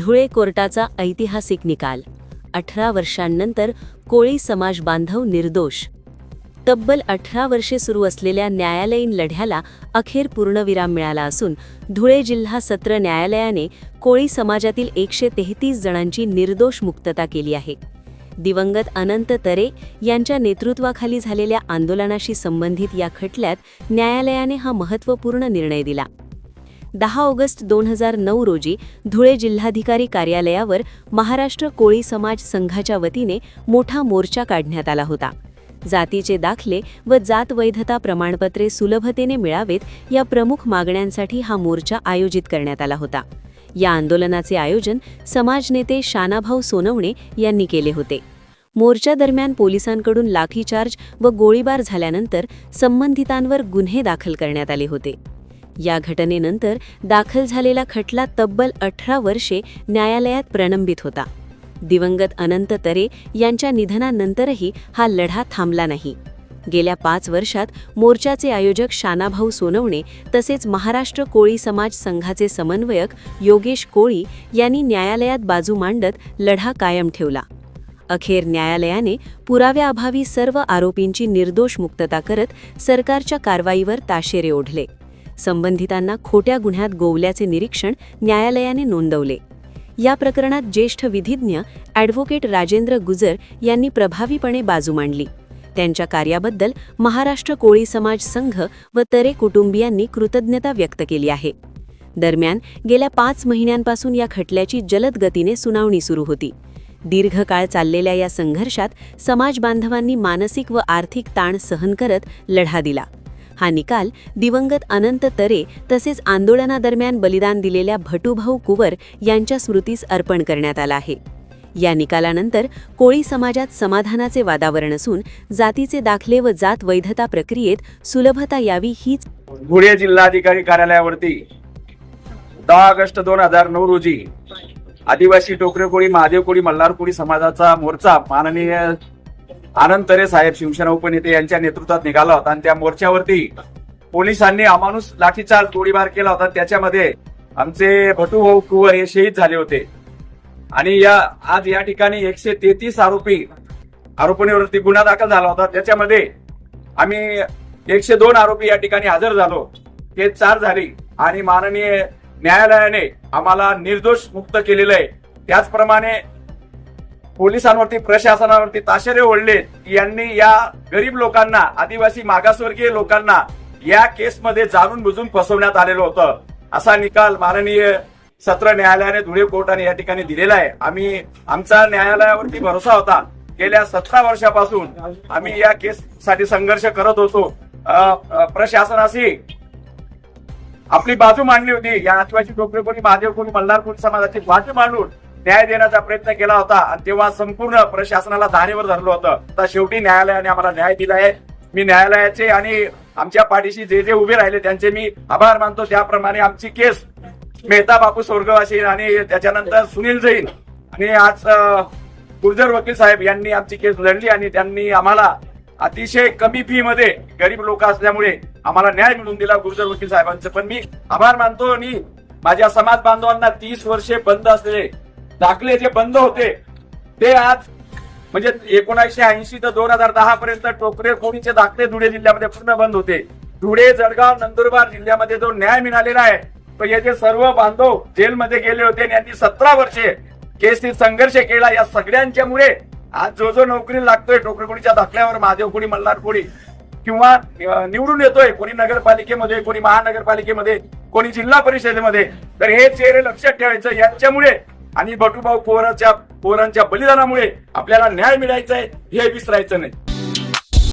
धुळे कोर्टाचा ऐतिहासिक निकाल। 18 वर्षांनंतर कोळी समाज बांधव निर्दोष। तब्बल 18 वर्षे सुरू असलेल्या न्यायालयीन लढ्याला अखेर पूर्णविराम मिळाला असून धुळे जिल्हा सत्र न्यायालयाने कोळी समाजातील 133 जणांची निर्दोष मुक्तता केली आहे। दिवंगत अनंत तरे यांच्या नेतृत्वाखाली झालेल्या आंदोलनाशी संबंधित या खटल्यात न्यायालयाने हा महत्त्वपूर्ण निर्णय दिला। 10 ऑगस्ट 2009 रोजी धुळे जिल्हाधिकारी कार्यालयावर महाराष्ट्र कोळी समाज संघाच्या वतीने मोठा मोर्चा काढण्यात आला होता। जातीचे दाखले व जात वैधता प्रमाणपत्रे सुलभतेने मिळावेत या प्रमुख मागण्यांसाठी हा मोर्चा आयोजित करण्यात आला होता। या आंदोलनाचे आयोजन समाज नेते शानाभाऊ सोनवणे यांनी केले होते। मोर्चा दरम्यान पोलिसांकडून लाठीचार्ज व गोळीबार झाल्यानंतर संबंधितांवर गुन्हे दाखल करण्यात आले होते। या घटनेनंतर दाखल झालेला खटला तब्बल 18 वर्षे न्यायालयात प्रलंबित होता। दिवंगत अनंत तरे यांच्या निधनानंतरही हा लढा थांबला नाही। गेल्या 5 वर्षात मोर्चाचे आयोजक शानाभाऊ सोनवणे तसेच महाराष्ट्र कोळी समाज संघाचे समन्वयक योगेश कोळी यांनी न्यायालयात बाजू मांडत लढा कायम ठेवला। अखेर न्यायालयाने पुराव्याअभावी सर्व आरोपींची निर्दोष मुक्तता करत सरकारच्या कारवाईवर ताशेरे ओढले। संबंधितांना खोट्या गुन्ह्यात गोवल्याचे निरीक्षण न्यायालयाने नोंदवले। या प्रकरणात ज्येष्ठ विधिज्ञ ॲडव्होकेट राजेंद्र गुजर यांनी प्रभावीपणे बाजू मांडली। त्यांच्या कार्याबद्दल महाराष्ट्र कोळी समाज संघ व तरे कुटुंबियांनी कृतज्ञता व्यक्त केली आहे। दरम्यान गेल्या 5 महिन्यांपासून या खटल्याची जलद गतीने सुनावणी सुरू होती। दीर्घकाळ चाललेल्या या संघर्षात समाज बांधवांनी मानसिक व आर्थिक ताण सहन करत लढा दिला। हा निकाल दिवंगत अनंत तरे तसेच आंदोलनादरम्यान बलिदान दिलेल्या भटूभाऊ कुवर यांच्या स्मृतीस अर्पण करण्यात आला आहे। या निकालानंतर कोळी समाजात समाधानाचे वातावरण असून जातीचे दाखले व जात वैधता प्रक्रियेत सुलभता यावी हीच धुळे जिल्हाधिकारी कार्यालयावरती 10 ऑगस्ट 2009 रोजी आदिवासी टोकरे कोळी महादेव कोळी मल्हार कोळी समाजाचा मोर्चा माननीय अनंत तरे साहेब शिवसेना उपनेते यांच्या नेतृत्वात निघाला होता आणि त्या मोर्चावरती पोलिसांनी अमानुष लाठीचार्ज गोळीबार केला होता। त्याच्यामध्ये आमचे भटूभाऊ कुवर हे शहीद झाले होते आणि आज या ठिकाणी 133 आरोपींवरती गुन्हा दाखल झाला होता। त्याच्यामध्ये आम्ही 102 आरोपी या ठिकाणी हजर झालो, हे 4 झाले आणि माननीय न्यायालयाने आम्हाला निर्दोष मुक्त केलेलं आहे। त्याचप्रमाणे पोलिसांवरती प्रशासनावरती ताशेरे ओढले। यांनी या गरीब लोकांना आदिवासी मागासवर्गीय लोकांना या केसमध्ये जाणून बुजून फसवण्यात आलेलं होतं। असा निकाल माननीय सत्र न्यायालयाने धुळे कोर्टाने या ठिकाणी दिलेला आहे। आमचा न्यायालयावरती भरोसा होता। गेल्या 17 वर्षापासून आम्ही या केससाठी संघर्ष करत होतो। प्रशासनाशी आपली बाजू मांडली होती। या आदिवासी टोकरे कोळी महादेव कोळी मल्हार कोळी समाजाची बाजू मांडून न्याय देण्याचा प्रयत्न केला होता आणि तेव्हा संपूर्ण प्रशासनाला धारेवर धरलं होतं। तर शेवटी न्यायालयाने आम्हाला न्याय दिला आहे। मी न्यायालयाचे आणि आमच्या पाठीशी जे उभे राहिले त्यांचे मी आभार मानतो। त्याप्रमाणे आमची केस मेहता बापू स्वर्गवासी आणि त्याच्यानंतर सुनील जैन आणि आज गुर्जर वकील साहेब यांनी आमची केस लढली आणि त्यांनी आम्हाला अतिशय कमी फी मध्ये गरीब लोक असल्यामुळे आम्हाला न्याय मिळवून दिला गुर्जर वकील साहेबांचे पण मी आभार मानतो। आणि माझ्या समाज बांधवांना 30 वर्षे बंद असलेले दाखले जे बंद होते ते आज म्हणजे 1980 ते 2010 पर्यंत टोकरे कोळीचे दाखले धुळे जिल्ह्यामध्ये पूर्ण बंद होते। धुळे जळगाव नंदुरबार जिल्ह्यामध्ये जो न्याय मिळालेला आहे तो याचे सर्व बांधव जेलमध्ये गेले होते आणि यांनी 17 वर्षे केसनी संघर्ष केला। या सगळ्यांच्यामुळे आज जो नोकरी लागतोय टोकरे कोळीच्या दाखल्यावर महादेव कोळी मल्हार कोळी किंवा निवडून येतोय कोणी नगरपालिकेमध्ये कोणी महानगरपालिकेमध्ये कोणी जिल्हा परिषदेमध्ये, तर हे चेहरे लक्षात ठेवायचं। यांच्यामुळे आणि भटूभाऊ पोरांच्या बलिदानामुळे आपल्याला न्याय मिळायचा आहे हे विसरायचं नाही।